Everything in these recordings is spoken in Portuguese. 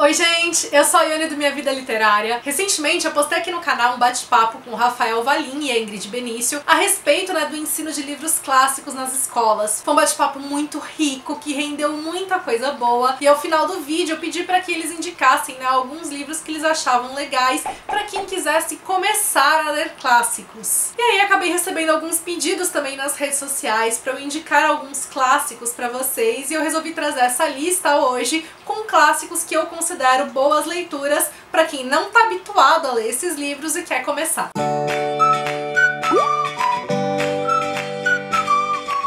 Oi gente, eu sou a Ione do Minha Vida Literária. Recentemente eu postei aqui no canal um bate-papo com o Rafael Valim e a Ingrid Benício a respeito do ensino de livros clássicos nas escolas. Foi um bate-papo muito rico, que rendeu muita coisa boa, e ao final do vídeo eu pedi para que eles indicassem alguns livros que eles achavam legais para quem quisesse começar a ler clássicos. E aí acabei recebendo alguns pedidos também nas redes sociais para eu indicar alguns clássicos para vocês, e eu resolvi trazer essa lista hoje com clássicos que eu considero boas leituras para quem não está habituado a ler esses livros e quer começar.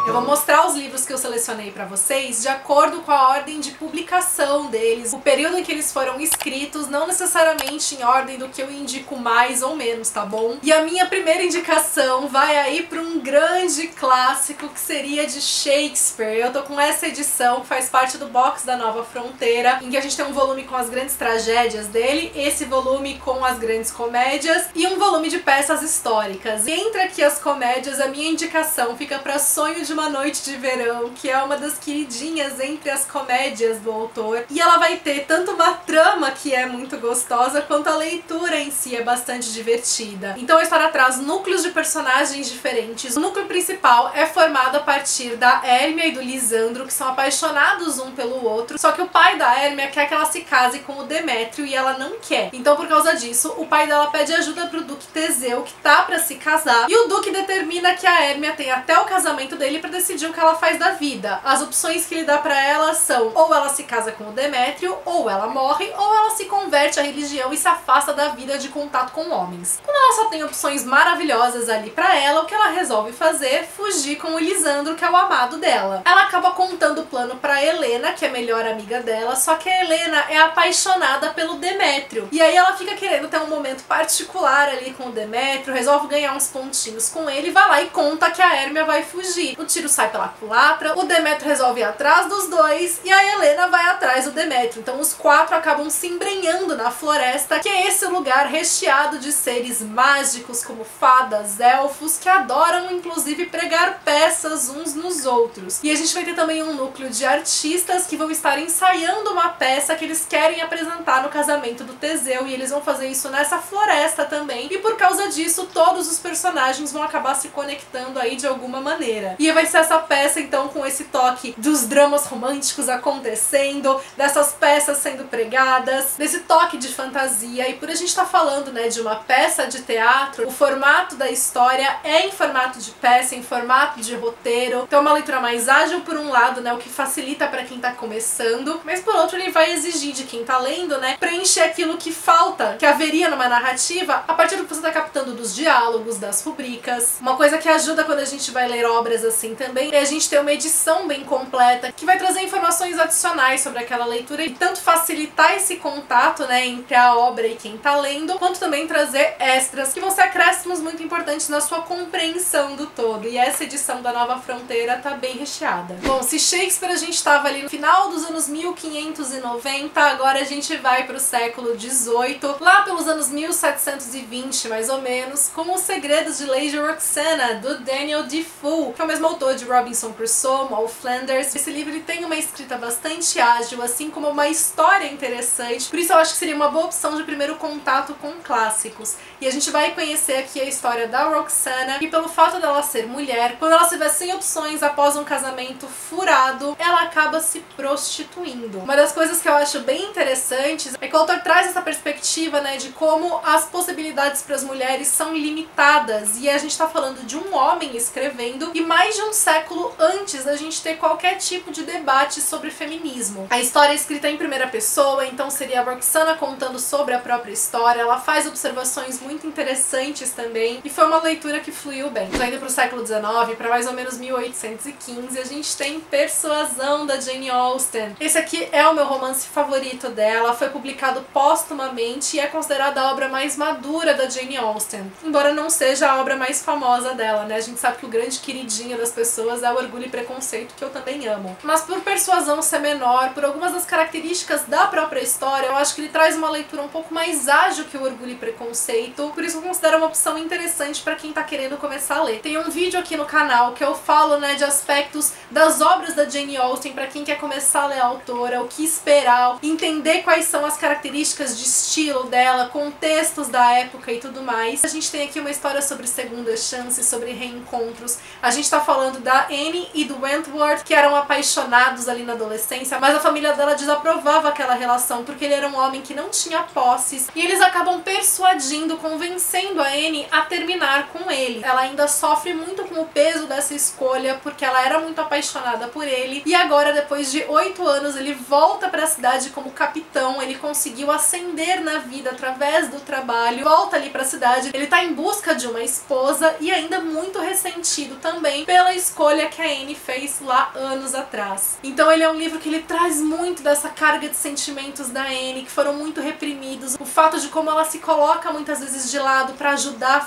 Eu vou mostrar os livros que eu selecionei para vocês de acordo com a ordem de publicação deles, o período em que eles foram escritos, não necessariamente em ordem do que eu indico mais ou menos, tá bom? E a minha primeira indicação vai aí para um grande clássico que seria de Shakespeare. Eu tô com essa edição que faz parte do box da Nova Fronteira, em que a gente tem um volume com as grandes tragédias dele, esse volume com as grandes comédias e um volume de peças históricas. E entre aqui as comédias, a minha indicação fica para Sonho de uma Noite de Verão, que é uma das queridinhas entre as comédias do autor, e ela vai ter tanto uma trama que é muito gostosa, quanto a leitura em si é bastante divertida. Então a história traz núcleos de personagens diferentes. O núcleo principal é formado a partir da Hérmia e do Lisandro, que são apaixonados um pelo outro, só que o pai da Hérmia quer que ela se case com o Demétrio e ela não quer. Então por causa disso, o pai dela pede ajuda pro Duque Teseu, que tá pra se casar, e o Duque determina que a Hérmia tem até o casamento dele pra decidir o que ela faz da vida. As opções que ele dá pra ela são: ou ela se casa com o Demétrio, ou ela morre, ou ela se converte à religião e se afasta da vida de contato com homens. Quando ela só tem opções maravilhosas ali pra ela, o que ela resolve fazer é fugir com o Lisandro, que é o amado dela. Ela acaba contando o plano pra Helena, que é a melhor amiga dela, só que a Helena é apaixonada pelo Demétrio. E aí ela fica querendo ter um momento particular ali com o Demétrio, resolve ganhar uns pontinhos com ele, vai lá e conta que a Hérmia vai fugir. O tiro sai pela culatra, o Demétrio resolve ir atrás dos dois e a Helena vai atrás do Demétrio. Então os quatro acabam se embrenhando na floresta, que é esse lugar recheado de seres mágicos como fadas, elfos, que adoram inclusive pregar peças uns nos outros. E a gente vai ter também um núcleo de artistas que vão estar ensaiando uma peça que eles querem apresentar no casamento do Teseu, e eles vão fazer isso nessa floresta também, e por causa disso todos os personagens vão acabar se conectando aí de alguma maneira. E vai ser essa peça então com esse toque dos dramas românticos acontecendo, dessas peças sendo pregadas, desse toque de fantasia. E por a gente estar falando de uma peça de teatro, o formato da história é em formato de peça, em formato de roteiro, então é uma leitura mais ágil por um lado, o que facilita para quem tá começando, mas por outro ele vai exigir de quem tá lendo, preencher aquilo que falta, que haveria numa narrativa, a partir do que você tá captando dos diálogos, das rubricas. Uma coisa que ajuda quando a gente vai ler obras assim também é a gente ter uma edição bem completa, que vai trazer informações adicionais sobre aquela leitura e tanto facilitar esse contato entre a obra e quem tá lendo, quanto também trazer extras, que vão ser acréscimos muito importantes na sua compreensão do todo. E essa edição da Nova Fronteira tá bem recheada. Bom, se Shakespeare a gente tava ali no final dos anos 1590, agora a gente vai pro século XVIII, lá pelos anos 1720 mais ou menos, com Os Segredos de Lady Roxana, do Daniel Defoe, que é o mesmo autor de Robinson Crusoe, Moll Flanders. Esse livro ele tem uma escrita bastante ágil, assim como uma história interessante, por isso eu acho que seria uma boa opção de primeiro contato com clássicos. E a gente vai conhecer aqui a história da Roxana, e pelo fato dela ser mulher, quando ela se vê sem opções após um casamento furado, ela acaba se prostituindo. Uma das coisas que eu acho bem interessantes é que o autor traz essa perspectiva de como as possibilidades para as mulheres são limitadas, e a gente tá falando de um homem escrevendo, e mais de um século antes da gente ter qualquer tipo de debate sobre feminismo. A história é escrita em primeira pessoa, então seria a Roxana contando sobre a própria história. Ela faz observações muito interessantes também, e foi uma leitura que fluiu bem. Já indo pro século XIX, para mais ou menos 1815, a gente tem Persuasão, da Jane Austen. Esse aqui é o meu romance favorito dela, foi publicado póstumamente e é considerada a obra mais madura da Jane Austen, embora não seja a obra mais famosa dela, A gente sabe que o grande queridinho das pessoas pessoas é o Orgulho e Preconceito, que eu também amo. Mas por persuasão ser menor, por algumas das características da própria história, eu acho que ele traz uma leitura um pouco mais ágil que o Orgulho e Preconceito, por isso eu considero uma opção interessante pra quem tá querendo começar a ler. Tem um vídeo aqui no canal que eu falo, né, de aspectos das obras da Jane Austen pra quem quer começar a ler a autora, o que esperar, entender quais são as características de estilo dela, contextos da época e tudo mais. A gente tem aqui uma história sobre segundas chances, sobre reencontros. A gente tá falando da Anne e do Wentworth, que eram apaixonados ali na adolescência, mas a família dela desaprovava aquela relação porque ele era um homem que não tinha posses, e eles acabam persuadindo, convencendo a Anne a terminar com ele. Ela ainda sofre muito com o peso dessa escolha porque ela era muito apaixonada por ele, e agora, depois de 8 anos, ele volta para a cidade como capitão. Ele conseguiu ascender na vida através do trabalho, volta ali para a cidade, ele tá em busca de uma esposa e ainda muito ressentido também pela escolha que a Anne fez lá anos atrás. Então ele é um livro que ele traz muito dessa carga de sentimentos da Anne, que foram muito reprimidos, o fato de como ela se coloca muitas vezes de lado para ajudar a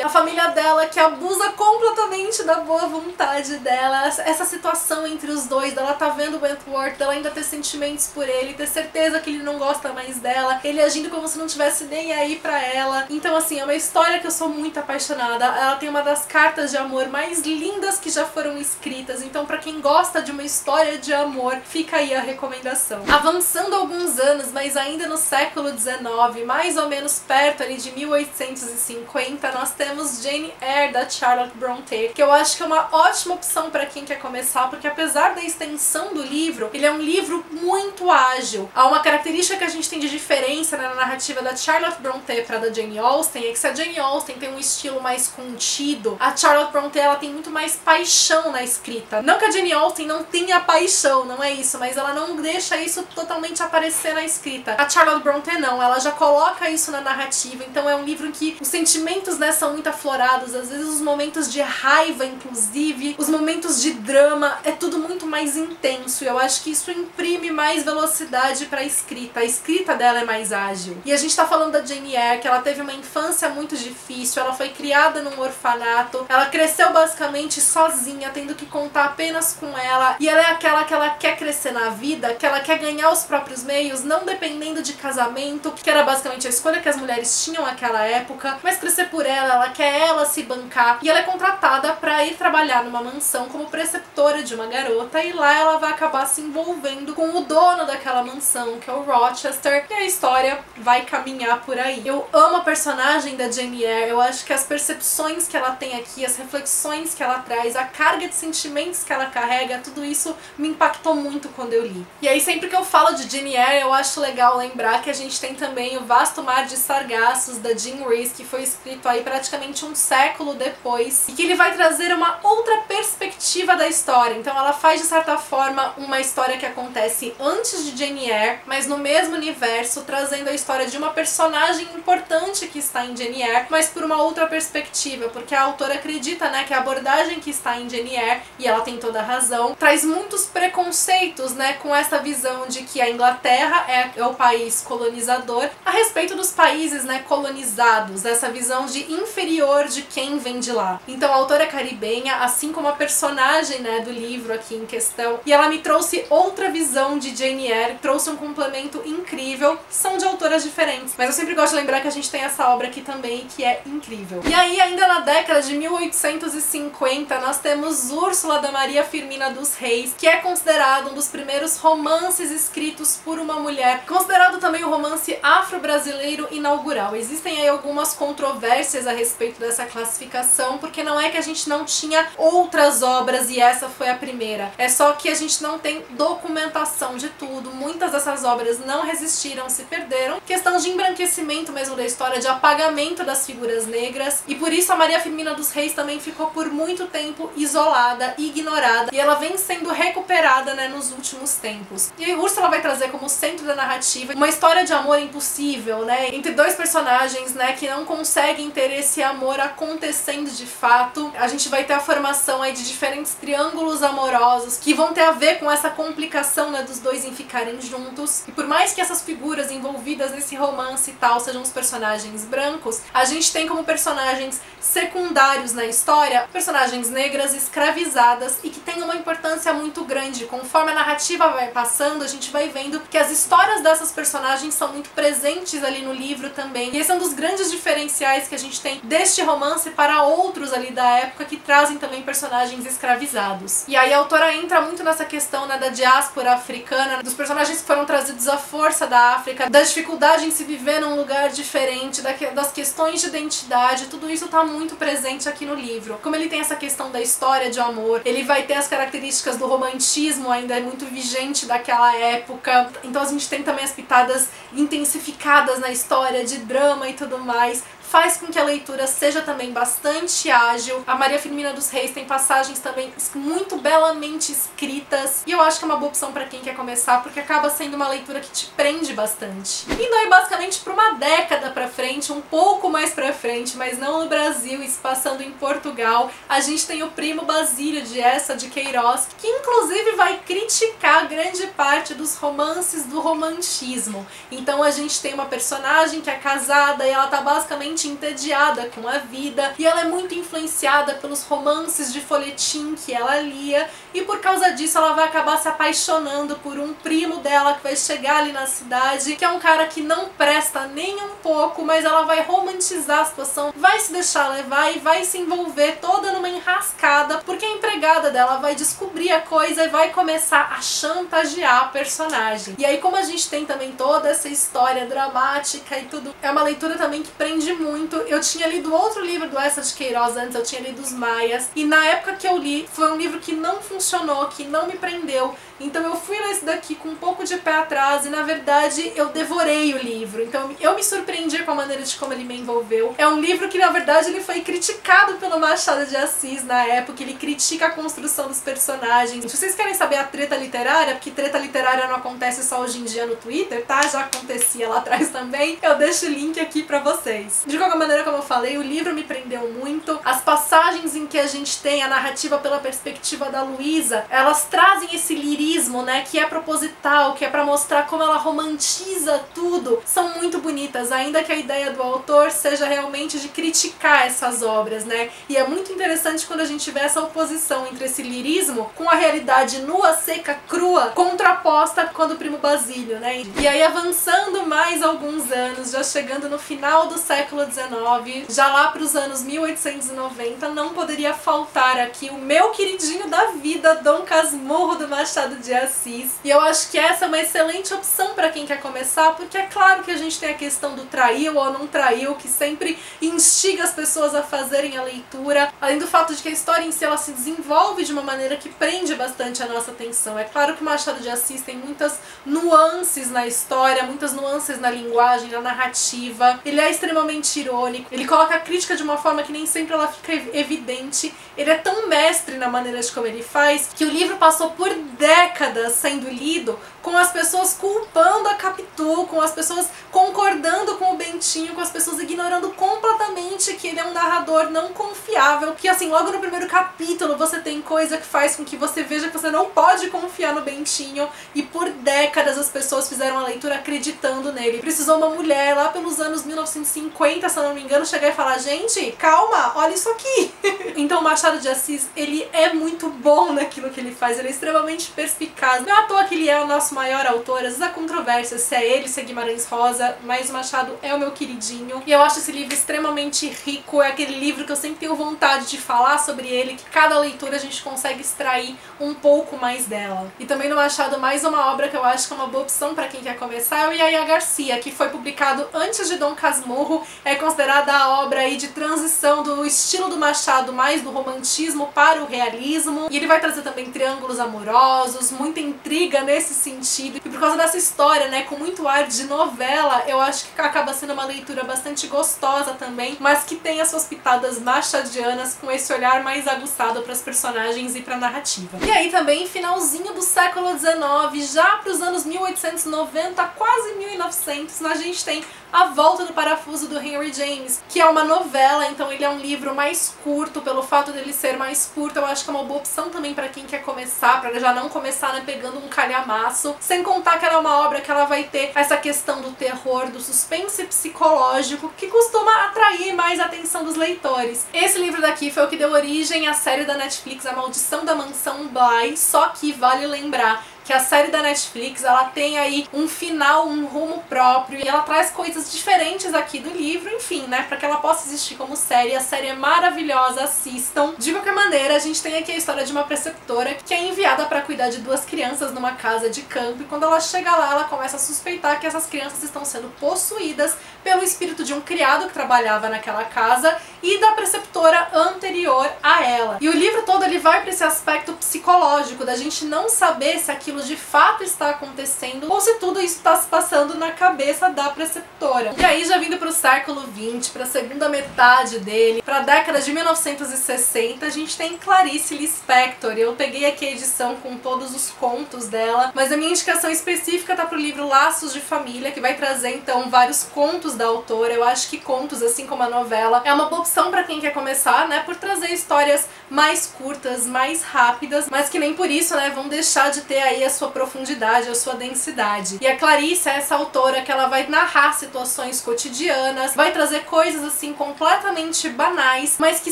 família dela que abusa completamente da boa vontade dela, essa situação entre os dois, dela tá vendo o Wentworth, dela ainda ter sentimentos por ele, ter certeza que ele não gosta mais dela, ele agindo como se não tivesse nem aí pra ela. Então assim, é uma história que eu sou muito apaixonada. Ela tem uma das cartas de amor mais lindas que já foram escritas, então pra quem gosta de uma história de amor, fica aí a recomendação. Avançando alguns anos, mas ainda no século XIX, mais ou menos perto ali de 1850, nós temos Jane Eyre, da Charlotte Brontë, que eu acho que é uma ótima opção pra quem quer começar, porque apesar da extensão do livro, ele é um livro muito ágil. Há uma característica que a gente tem de diferença na narrativa da Charlotte Brontë para da Jane Austen, é que se a Jane Austen tem um estilo mais contido, a Charlotte Brontë ela tem muito mais paixão na escrita. Não que a Jane Austen não tenha paixão, não é isso, mas ela não deixa isso totalmente aparecer na escrita. A Charlotte Brontë não, ela já coloca isso na narrativa, então é um livro em que os sentimentos, né, são muito aflorados, às vezes os momentos de raiva, inclusive, os momentos de drama, é tudo muito mais intenso, e eu acho que isso imprime mais velocidade pra escrita. A escrita dela é mais ágil. E a gente tá falando da Jane Eyre, que ela teve uma infância muito difícil, ela foi criada num orfanato, ela cresceu basicamente sozinha, tendo que contar apenas com ela, e ela é aquela que ela quer crescer na vida, que ela quer ganhar os próprios meios, não dependendo de casamento, que era basicamente a escolha que as mulheres tinham naquela época, mas crescer por ela quer ela se bancar, e ela é contratada pra ir trabalhar numa mansão como preceptora de uma garota, e lá ela vai acabar se envolvendo com o dono daquela mansão, que é o Rochester, e a história vai caminhar por aí. Eu amo a personagem da Jane Eyre, eu acho que as percepções que ela tem aqui, as reflexões que ela traz, a carga de sentimentos que ela carrega, tudo isso me impactou muito quando eu li. E aí sempre que eu falo de Jane Eyre, eu acho legal lembrar que a gente tem também o Vasto Mar de Sargassos, da Jean Rhys, que foi escrito aí praticamente um século depois, e que ele vai trazer uma outra perspectiva da história. Então ela faz, de certa forma, uma história que acontece antes de Jane Eyre, mas no mesmo universo, trazendo a história de uma personagem importante que está em Jane Eyre, mas por uma outra perspectiva, porque a autora acredita, né, que a abordagem que está em Jane Eyre, e ela tem toda a razão, traz muitos preconceitos, né, com essa visão de que a Inglaterra é o país colonizador, a respeito dos países, né, colonizados, essa visão de inferior de quem vem de lá. Então a autora é caribenha, assim como a personagem, né, do livro aqui em questão, e ela me trouxe outra visão de Jane Eyre, trouxe um complemento incrível. São de autoras diferentes, mas eu sempre gosto de lembrar que a gente tem essa obra aqui também, que é incrível. E aí, ainda na década de 1850, nós temos Úrsula, da Maria Firmina dos Reis, que é considerado um dos primeiros romances escritos por uma mulher, considerado também o romance afro-brasileiro inaugural. Existem aí algumas controvérsias a respeito dessa classificação, porque não é que a gente não tinha outras obras e essa foi a primeira, é só que a gente não tem documentação de tudo, muitas dessas obras não resistiram, se perderam, questão de embranquecimento mesmo da história, de apagamento das figuras negras, e por isso a Maria Firmina dos Reis também ficou por muito tempo isolada, ignorada, e ela vem sendo recuperada, né, nos últimos tempos. E aí Úrsula vai trazer como centro da narrativa uma história de amor impossível, né, entre dois personagens, né, que não conseguem ter esse amor acontecendo de fato. A gente vai ter a formação aí de diferentes triângulos amorosos que vão ter a ver com essa complicação, né, dos dois em ficarem juntos, e por mais que essas figuras envolvidas envolvidas nesse romance e tal sejam os personagens brancos, a gente tem como personagens secundários na história personagens negras escravizadas e que tem uma importância muito grande. Conforme a narrativa vai passando, a gente vai vendo que as histórias dessas personagens são muito presentes ali no livro também. E esse é um dos grandes diferenciais que a gente tem deste romance para outros ali da época que trazem também personagens escravizados. E aí a autora entra muito nessa questão, né, da diáspora africana, dos personagens que foram trazidos à força da África, da dificuldade em se viver num lugar diferente, das questões de identidade, tudo isso tá muito presente aqui no livro. Como ele tem essa questão da história de amor, ele vai ter as características do romantismo ainda muito vigente daquela época, então a gente tem também as pitadas intensificadas na história de drama e tudo mais, faz com que a leitura seja também bastante ágil. A Maria Firmina dos Reis tem passagens também muito belamente escritas e eu acho que é uma boa opção para quem quer começar, porque acaba sendo uma leitura que te prende bastante. Indo aí basicamente para uma década pra frente, um pouco mais pra frente, mas não no Brasil, e se passando em Portugal, a gente tem o Primo Basílio de Eça de Queiroz, que inclusive vai criticar grande parte dos romances do romantismo. Então a gente tem uma personagem que é casada e ela tá basicamente entediada com a vida e ela é muito influenciada pelos romances de folhetim que ela lia, e por causa disso ela vai acabar se apaixonando por um primo dela que vai chegar ali na cidade, que é um cara que não presta nem um pouco, mas ela vai romantizar a situação, vai se deixar levar e vai se envolver toda numa enrascada, porque a empregada dela vai descobrir a coisa e vai começar a chantagear a personagem. E aí, como a gente tem também toda essa história dramática e tudo, é uma leitura também que prende muito. Eu tinha lido outro livro do Eça de Queiroz antes, eu tinha lido Os Maias, e na época que eu li, foi um livro que não funcionou, que não me prendeu. Então eu fui ler esse daqui com um pouco de pé atrás e, na verdade, eu devorei o livro. Então eu me surpreendi com a maneira de como ele me envolveu. É um livro que, na verdade, ele foi criticado pelo Machado de Assis na época. Ele critica a construção dos personagens. Se vocês querem saber a treta literária, porque treta literária não acontece só hoje em dia no Twitter, tá? Já acontecia lá atrás também. Eu deixo o link aqui pra vocês. De qualquer maneira, como eu falei, o livro me prendeu muito. As passagens em que a gente tem a narrativa pela perspectiva da Luísa, elas trazem esse lirismo, né, que é proposital, que é pra mostrar como ela romantiza tudo, são muito bonitas, ainda que a ideia do autor seja realmente de criticar essas obras, né, e é muito interessante quando a gente vê essa oposição entre esse lirismo com a realidade nua, seca, crua, contraposta quando o Primo Basílio, né. E aí, avançando mais alguns anos, já chegando no final do século XIX, já lá para os anos 1890, não poderia faltar aqui o meu queridinho da vida, Dom Casmurro do Machado de Assis. E eu acho que essa é uma excelente opção para quem quer começar, porque é claro que a gente tem a questão do traiu ou não traiu, que sempre instiga as pessoas a fazerem a leitura, além do fato de que a história em si ela se desenvolve de uma maneira que prende bastante a nossa atenção. É claro que o Machado de Assis tem muitas nuances na história, muitas nuances na linguagem, na narrativa. Ele é extremamente irônico, ele coloca a crítica de uma forma que nem sempre ela fica evidente. Ele é tão mestre na maneira de como ele faz, que o livro passou por décadas sendo lido com as pessoas culpando a Capitu, com as pessoas concordando com o Bentinho, com as pessoas ignorando completamente que ele é um narrador não confiável, que assim, logo no primeiro capítulo você tem coisa que faz com que você veja que você não pode confiar no Bentinho, e por décadas as pessoas fizeram a leitura acreditando nele. Precisou uma mulher lá pelos anos 1950, se eu não me engano, chegar e falar: gente, calma, olha isso aqui. Então o Machado de Assis, ele é muito bom naquilo que ele faz, ele é extremamente perspicaz. Não é à toa que ele é o nosso maior autor, às vezes há controvérsia se é ele, se é Guimarães Rosa, mas o Machado é o meu queridinho. E eu acho esse livro extremamente rico, é aquele livro que eu sempre tenho vontade de falar sobre ele, que cada leitura a gente consegue extrair um pouco mais dela. E também no Machado, mais uma obra que eu acho que é uma boa opção para quem quer começar, é o Yaya Garcia, que foi publicado antes de Dom Casmurro, é considerada a obra aí de transição do estilo do Machado, mais do romantismo para o realismo, e ele vai trazer também triângulos amorosos, muita intriga nesse sentido, e por causa dessa história, né, com muito ar de novela, eu acho que acaba sendo uma leitura bastante gostosa também, mas que tem as suas pitadas machadianas, com esse olhar mais aguçado para os personagens e para a narrativa. E aí também, finalzinho do século XIX, já para os anos 1890, quase 1900, a gente tem A Volta do Parafuso, do Henry James, que é uma novela, então ele é um livro mais curto. Pelo fato dele ser mais curto, eu acho que é uma boa opção também para quem quer começar, para já não começar, né, pegando um calhamaço. maravilhoso, sem contar que ela é uma obra que ela vai ter essa questão do terror, do suspense psicológico, que costuma atrair mais a atenção dos leitores. Esse livro daqui foi o que deu origem à série da Netflix A Maldição da Mansão Bly, só que vale lembrar que a série da Netflix, ela tem aí um final, um rumo próprio, e ela traz coisas diferentes aqui do livro, enfim, né, pra que ela possa existir como série. A série é maravilhosa, assistam. De qualquer maneira, a gente tem aqui a história de uma preceptora que é enviada pra cuidar de duas crianças numa casa de campo, e quando ela chega lá, ela começa a suspeitar que essas crianças estão sendo possuídas pelo espírito de um criado que trabalhava naquela casa e da preceptora anterior a ela. E o livro todo ele vai pra esse aspecto psicológico, da gente não saber se aquilo de fato está acontecendo ou se tudo isso está se passando na cabeça da preceptora. E aí, já vindo para o século XX, para a segunda metade dele, para a década de 1960, a gente tem Clarice Lispector. Eu peguei aqui a edição com todos os contos dela, mas a minha indicação específica tá pro livro Laços de Família, que vai trazer então vários contos da autora. Eu acho que contos, assim como a novela, é uma boa opção para quem quer começar, né, por trazer histórias mais curtas, mais rápidas, mas que nem por isso, né, vão deixar de ter aí a sua profundidade, a sua densidade. E a Clarice é essa autora que ela vai narrar situações cotidianas, vai trazer coisas assim completamente banais, mas que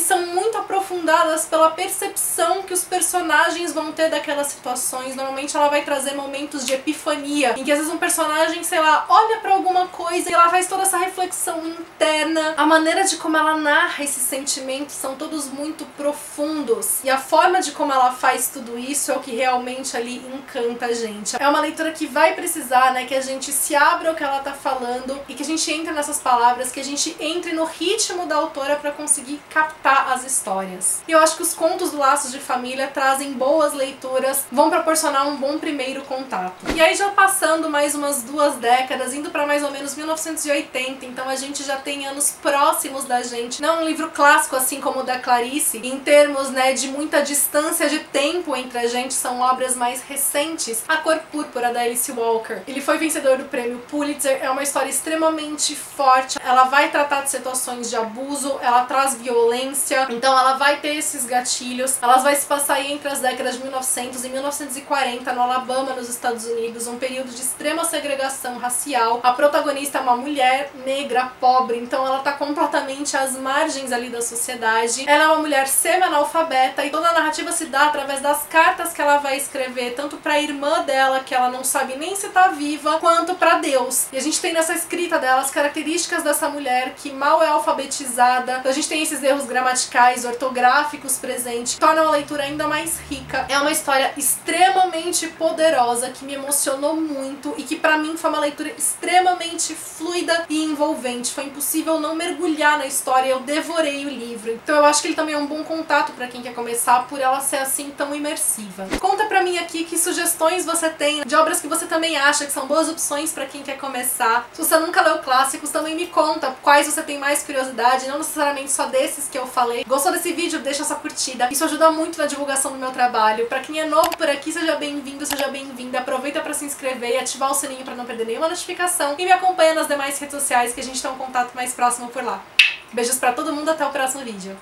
são muito aprofundadas pela percepção que os personagens vão ter daquelas situações. Normalmente ela vai trazer momentos de epifania, em que às vezes um personagem, sei lá, olha pra alguma coisa e ela faz toda essa reflexão interna. A maneira de como ela narra esses sentimentos são todos muito profundos, e a forma de como ela faz tudo isso é o que realmente ali encanta a gente. É uma leitura que vai precisar, né, que a gente se abra ao que ela tá falando e que a gente entre nessas palavras, que a gente entre no ritmo da autora pra conseguir captar as histórias. E eu acho que os contos do Laços de Família trazem boas leituras, vão proporcionar um bom primeiro contato. E aí, já passando mais umas 2 décadas, indo pra mais ou menos 1980, então a gente já tem anos próximos da gente. Não é um livro clássico assim como o da Clarice, em termos, né, de muita distância de tempo entre a gente, são obras mais recentes. A Cor Púrpura, da Alice Walker. Ele foi vencedor do prêmio Pulitzer, é uma história extremamente forte, ela vai tratar de situações de abuso, ela traz violência, então ela vai ter esses gatilhos. Elas vai se passar aí entre as décadas de 1900 e 1940 no Alabama, nos Estados Unidos, um período de extrema segregação racial. A protagonista é uma mulher negra, pobre, então ela tá completamente às margens ali da sociedade. Ela é uma mulher semi-analfabeta e toda a narrativa se dá através das cartas que ela vai escrever, tanto pra irmã dela, que ela não sabe nem se tá viva, quanto pra Deus. E a gente tem nessa escrita dela as características dessa mulher que mal é alfabetizada. Então a gente tem esses erros gramaticais, ortográficos presentes, que tornam a leitura ainda mais rica. É uma história extremamente poderosa, que me emocionou muito e que pra mim foi uma leitura extremamente fluida e envolvente. Foi impossível não mergulhar na história, eu devorei o livro. Então eu acho que ele também é um bom contato pra quem quer começar, por ela ser assim tão imersiva. Conta pra mim aqui que sugestões você tem de obras que você também acha que são boas opções pra quem quer começar. Se você nunca leu clássicos, também me conta quais você tem mais curiosidade, não necessariamente só desses que eu falei. Gostou desse vídeo? Deixa essa curtida. Isso ajuda muito na divulgação do meu trabalho. Pra quem é novo por aqui, seja bem-vindo, seja bem-vinda. Aproveita pra se inscrever e ativar o sininho pra não perder nenhuma notificação. E me acompanha nas demais redes sociais, que a gente tem um contato mais próximo por lá. Beijos pra todo mundo, até o próximo vídeo.